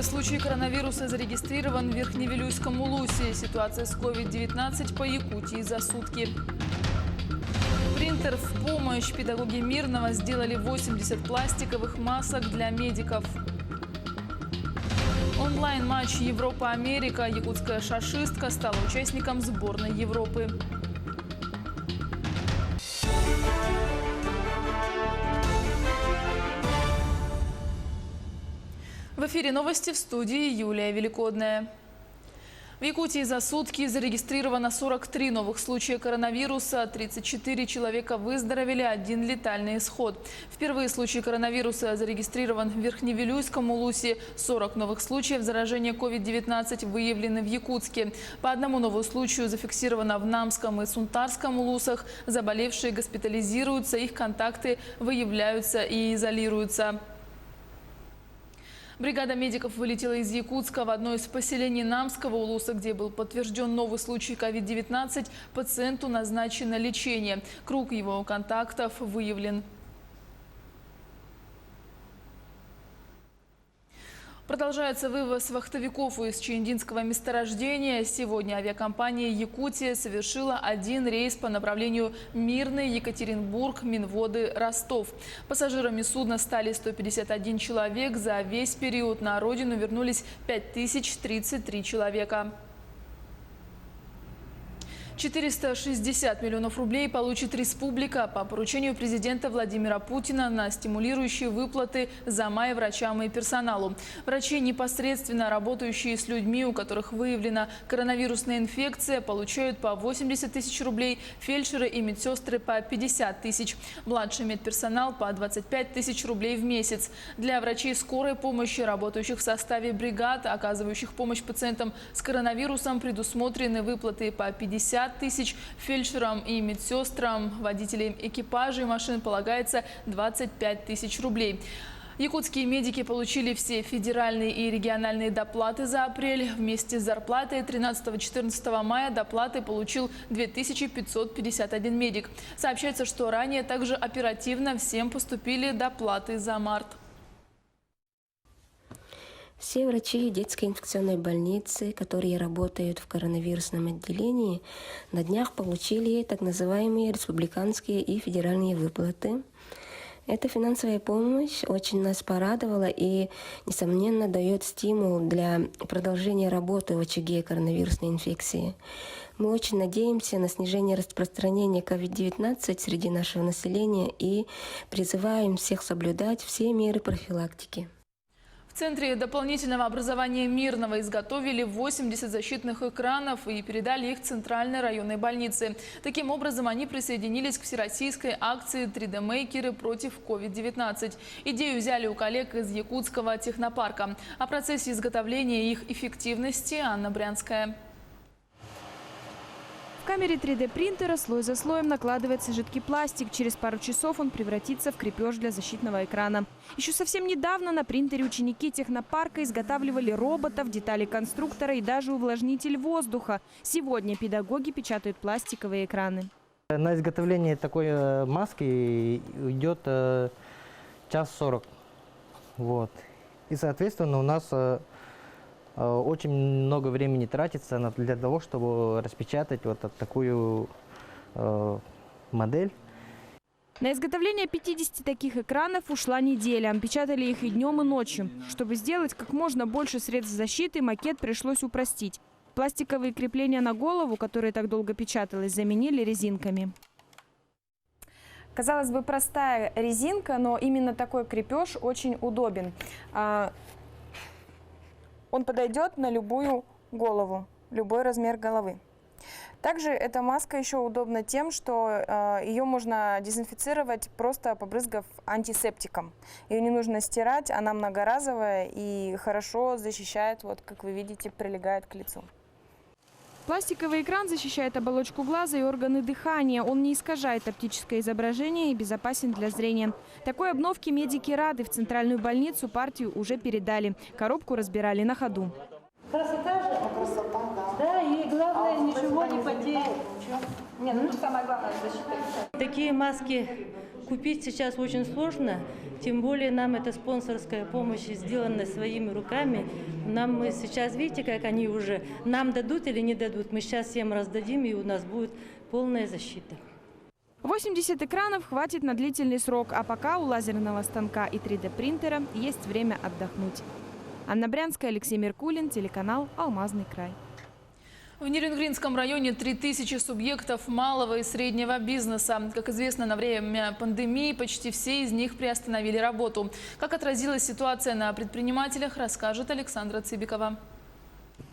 случай коронавируса зарегистрирован в Верхневилюйском Улусе. Ситуация с COVID-19 по Якутии за сутки. Принтер в помощь. Педагоги Мирного сделали 80 пластиковых масок для медиков. Онлайн-матч Европа-Америка. Якутская шашистка стала участником сборной Европы. В эфире новости, в студии Юлия Великодная. В Якутии за сутки зарегистрировано 43 новых случая коронавируса, 34 человека выздоровели, 1 летальный исход. Впервые случай коронавируса зарегистрирован в Верхневилюйском Улусе. 40 новых случаев заражения COVID-19 выявлены в Якутске. По одному новому случаю зафиксировано в Намском и Сунтарском Улусах. Заболевшие госпитализируются, их контакты выявляются и изолируются. Бригада медиков вылетела из Якутска в одно из поселений Намского Улуса, где был подтвержден новый случай COVID-19. Пациенту назначено лечение. Круг его контактов выявлен. Продолжается вывоз вахтовиков из Чиендинского месторождения. Сегодня авиакомпания «Якутия» совершила 1 рейс по направлению Мирный, Екатеринбург, Минводы, Ростов. Пассажирами судна стали 151 человек. За весь период на родину вернулись 5033 человека. 460 миллионов рублей получит республика по поручению президента Владимира Путина на стимулирующие выплаты за май врачам и персоналу. Врачи, непосредственно работающие с людьми, у которых выявлена коронавирусная инфекция, получают по 80 тысяч рублей, фельдшеры и медсестры по 50 тысяч, младший медперсонал по 25 тысяч рублей в месяц. Для врачей скорой помощи, работающих в составе бригад, оказывающих помощь пациентам с коронавирусом, предусмотрены выплаты по 50 тысяч, фельдшерам и медсестрам, водителям экипажей машин полагается 25 тысяч рублей. Якутские медики получили все федеральные и региональные доплаты за апрель. Вместе с зарплатой 13-14 мая доплаты получил 2551 медик. Сообщается, что ранее также оперативно всем поступили доплаты за март. Все врачи детской инфекционной больницы, которые работают в коронавирусном отделении, на днях получили так называемые республиканские и федеральные выплаты. Эта финансовая помощь очень нас порадовала и, несомненно, дает стимул для продолжения работы в очаге коронавирусной инфекции. Мы очень надеемся на снижение распространения COVID-19 среди нашего населения и призываем всех соблюдать все меры профилактики. В Центре дополнительного образования Мирного изготовили 80 защитных экранов и передали их Центральной районной больнице. Таким образом, они присоединились к всероссийской акции «3D-мейкеры против COVID-19». Идею взяли у коллег из Якутского технопарка. О процессе изготовления и их эффективности Анна Брянская. В камере 3D-принтера слой за слоем накладывается жидкий пластик. Через пару часов он превратится в крепеж для защитного экрана. Еще совсем недавно на принтере ученики технопарка изготавливали роботов, детали конструктора и даже увлажнитель воздуха. Сегодня педагоги печатают пластиковые экраны. На изготовление такой маски идет 1 час 40. Вот. И, соответственно, у нас очень много времени тратится для того, чтобы распечатать вот такую модель. На изготовление 50 таких экранов ушла неделя. Печатали их и днем, и ночью. Чтобы сделать как можно больше средств защиты, макет пришлось упростить. Пластиковые крепления на голову, которые так долго печаталось, заменили резинками. Казалось бы, простая резинка, но именно такой крепеж очень удобен. Он подойдет на любую голову, любой размер головы. Также эта маска еще удобна тем, что ее можно дезинфицировать, просто побрызгав антисептиком. Ее не нужно стирать, она многоразовая и хорошо защищает, вот как вы видите, прилегает к лицу. Пластиковый экран защищает оболочку глаза и органы дыхания. Он не искажает оптическое изображение и безопасен для зрения. Такой обновке медики рады. В центральную больницу партию уже передали. Коробку разбирали на ходу. Красота же? Красота, да. Да, и главное, ничего не потеет. Нет, ну самое главное защита. Такие маски купить сейчас очень сложно, тем более нам эта спонсорская помощь сделана своими руками. Мы сейчас, видите, как они уже нам дадут или не дадут, мы сейчас всем раздадим, и у нас будет полная защита. 80 экранов хватит на длительный срок, а пока у лазерного станка и 3D-принтера есть время отдохнуть. Анна Брянская, Алексей Меркулин, телеканал «Алмазный край». В Нерюнгринском районе 3000 субъектов малого и среднего бизнеса. Как известно, на время пандемии почти все из них приостановили работу. Как отразилась ситуация на предпринимателях, расскажет Александра Цыбикова.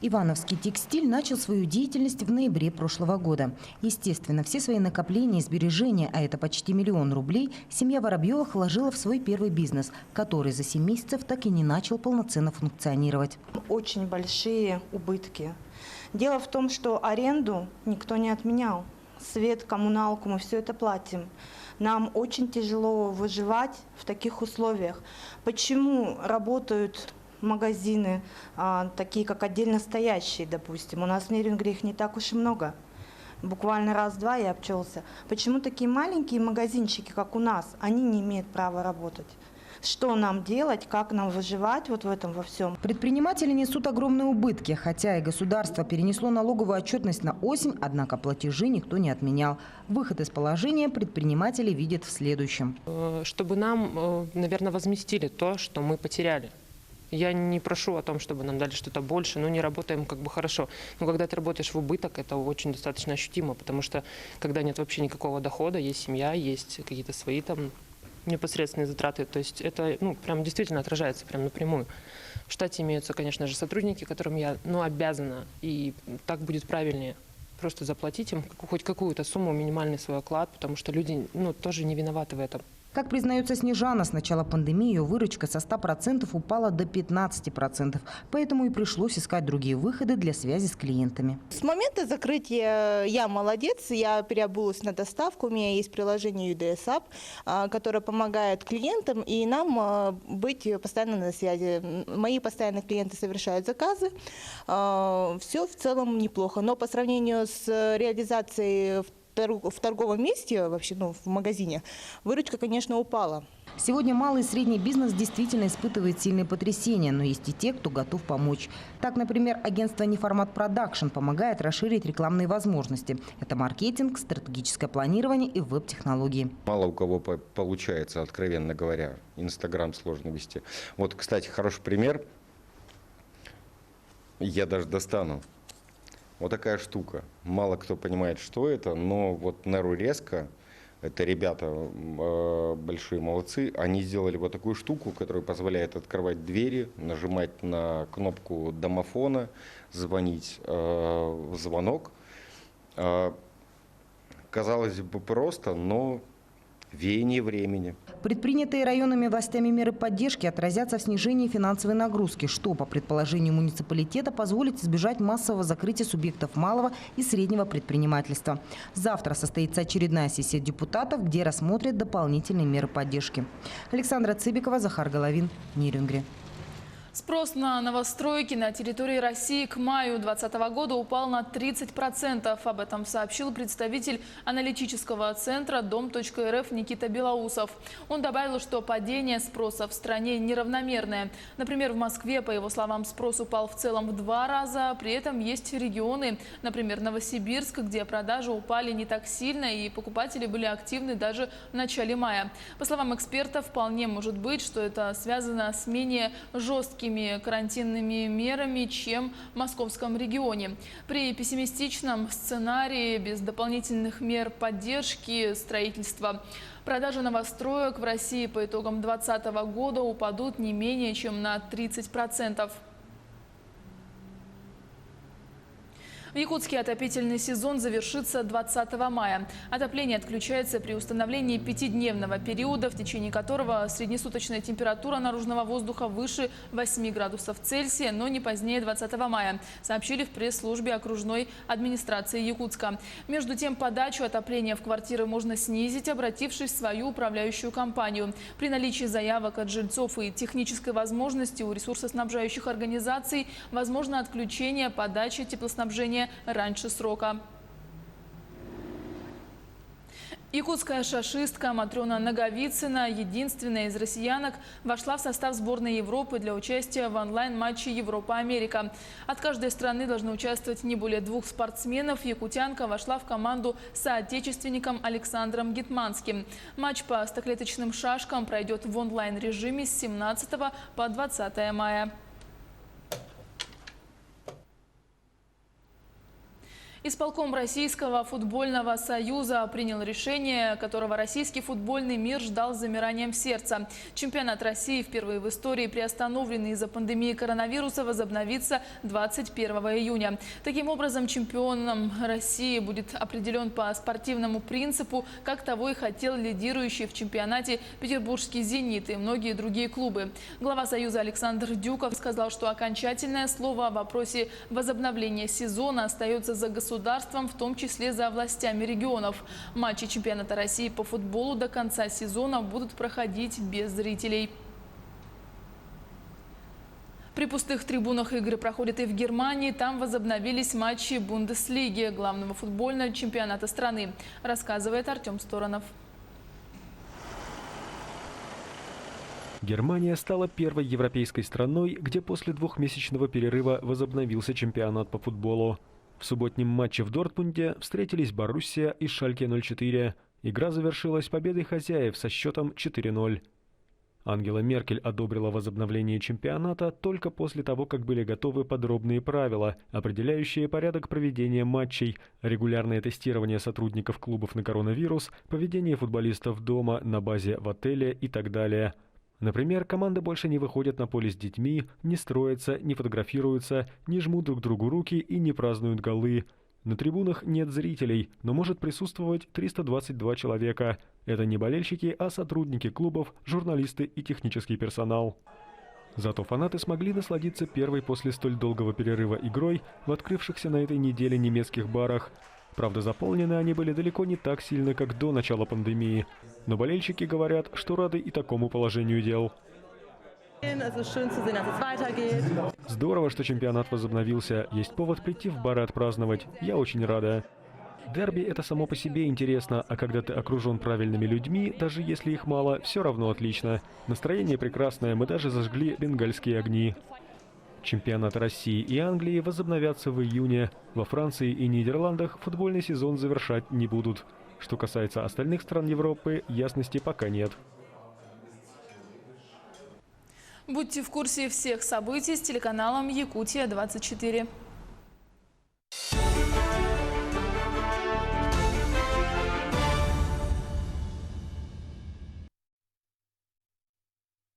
Ивановский текстиль начал свою деятельность в ноябре прошлого года. Естественно, все свои накопления и сбережения, а это почти 1 000 000 рублей, семья Воробьевых вложила в свой первый бизнес, который за 7 месяцев так и не начал полноценно функционировать. Очень большие убытки. Дело в том, что аренду никто не отменял. Свет, коммуналку, мы все это платим. Нам очень тяжело выживать в таких условиях. Почему работают магазины, такие как отдельно стоящие, допустим? У нас в Нерюнгри их не так уж и много. Буквально раз-два и обчелся. Почему такие маленькие магазинчики, как у нас, они не имеют права работать? Что нам делать, как нам выживать вот в этом во всем? Предприниматели несут огромные убытки, хотя и государство перенесло налоговую отчетность на осень, однако платежи никто не отменял. Выход из положения предприниматели видят в следующем. Чтобы нам, наверное, возместили то, что мы потеряли. Я не прошу о том, чтобы нам дали что-то больше, но не работаем как бы хорошо. Но когда ты работаешь в убыток, это очень достаточно ощутимо, потому что когда нет вообще никакого дохода, есть семья, есть какие-то свои там непосредственные затраты, то есть это прям действительно отражается прям напрямую. В штате имеются, конечно же, сотрудники, которым я обязана, и так будет правильнее. Просто заплатить им хоть какую-то сумму, минимальный свой оклад, потому что люди тоже не виноваты в этом. Как признается Снежана, с начала пандемии ее выручка со 100% упала до 15%. Поэтому и пришлось искать другие выходы для связи с клиентами. С момента закрытия я молодец, я переобулась на доставку. У меня есть приложение UDS App, которое помогает клиентам и нам быть постоянно на связи. Мои постоянные клиенты совершают заказы. Все в целом неплохо. Но по сравнению с реализацией в торговом месте, вообще, в магазине, выручка, конечно, упала. Сегодня малый и средний бизнес действительно испытывает сильные потрясения, но есть и те, кто готов помочь. Так, например, агентство «Неформат Продакшн» помогает расширить рекламные возможности. Это маркетинг, стратегическое планирование и веб-технологии. Мало у кого получается, откровенно говоря. Инстаграм сложно вести. Вот, кстати, хороший пример. Я даже достану. Вот такая штука. Мало кто понимает, что это, но вот Неру-Резко, это ребята большие молодцы, они сделали вот такую штуку, которая позволяет открывать двери, нажимать на кнопку домофона, звонить в звонок. Казалось бы просто, но веяние времени. Предпринятые районными властями меры поддержки отразятся в снижении финансовой нагрузки, что, по предположению муниципалитета, позволит избежать массового закрытия субъектов малого и среднего предпринимательства. Завтра состоится очередная сессия депутатов, где рассмотрят дополнительные меры поддержки. Александра Цыбикова, Захар Головин, Нерюнгри. Спрос на новостройки на территории России к маю 2020 года упал на 30%. Об этом сообщил представитель аналитического центра Дом.рф Никита Белоусов. Он добавил, что падение спроса в стране неравномерное. Например, в Москве, по его словам, спрос упал в целом в 2 раза. При этом есть регионы, например, Новосибирск, где продажи упали не так сильно и покупатели были активны даже в начале мая. По словам экспертов, вполне может быть, что это связано с менее жесткими карантинными мерами, чем в московском регионе. При пессимистичном сценарии без дополнительных мер поддержки строительства продажи новостроек в России по итогам 2020 года упадут не менее чем на 30%. В Якутске отопительный сезон завершится 20 мая. Отопление отключается при установлении 5-дневного периода, в течение которого среднесуточная температура наружного воздуха выше 8 градусов Цельсия, но не позднее 20 мая, сообщили в пресс-службе окружной администрации Якутска. Между тем, подачу отопления в квартиры можно снизить, обратившись в свою управляющую компанию. При наличии заявок от жильцов и технической возможности у ресурсоснабжающих организаций возможно отключение подачи теплоснабжения раньше срока. Якутская шашистка Матрена Наговицына, единственная из россиянок, вошла в состав сборной Европы для участия в онлайн-матче Европа-Америка. От каждой страны должны участвовать не более 2 спортсменов. Якутянка вошла в команду с соотечественником Александром Гетманским. Матч по стоклеточным шашкам пройдет в онлайн-режиме с 17 по 20 мая. Исполком Российского футбольного союза принял решение, которого российский футбольный мир ждал с замиранием сердца. Чемпионат России, впервые в истории приостановленный из-за пандемии коронавируса, возобновится 21 июня. Таким образом, чемпионом России будет определен по спортивному принципу, как того и хотел лидирующий в чемпионате петербургский «Зенит» и многие другие клубы. Глава союза Александр Дюков сказал, что окончательное слово о вопросе возобновления сезона остается за государством, в том числе за властями регионов. Матчи чемпионата России по футболу до конца сезона будут проходить без зрителей. При пустых трибунах игры проходят и в Германии. Там возобновились матчи Бундеслиги, главного футбольного чемпионата страны, рассказывает Артем Сторонов. Германия стала первой европейской страной, где после двухмесячного перерыва возобновился чемпионат по футболу. В субботнем матче в Дортмунде встретились Боруссия и Шальке 04. Игра завершилась победой хозяев со счетом 4-0. Ангела Меркель одобрила возобновление чемпионата только после того, как были готовы подробные правила, определяющие порядок проведения матчей, регулярное тестирование сотрудников клубов на коронавирус, поведение футболистов дома, на базе, в отеле и так далее. Например, команды больше не выходят на поле с детьми, не строятся, не фотографируются, не жмут друг другу руки и не празднуют голы. На трибунах нет зрителей, но может присутствовать 322 человека. Это не болельщики, а сотрудники клубов, журналисты и технический персонал. Зато фанаты смогли насладиться первой после столь долгого перерыва игрой в открывшихся на этой неделе немецких барах. Правда, заполнены они были далеко не так сильно, как до начала пандемии. Но болельщики говорят, что рады и такому положению дел. Здорово, что чемпионат возобновился. Есть повод прийти в бары отпраздновать. Я очень рада. Дерби – это само по себе интересно, а когда ты окружен правильными людьми, даже если их мало, все равно отлично. Настроение прекрасное, мы даже зажгли бенгальские огни. Чемпионаты России и Англии возобновятся в июне. Во Франции и Нидерландах футбольный сезон завершать не будут. Что касается остальных стран Европы, ясности пока нет. Будьте в курсе всех событий с телеканалом Якутия-24.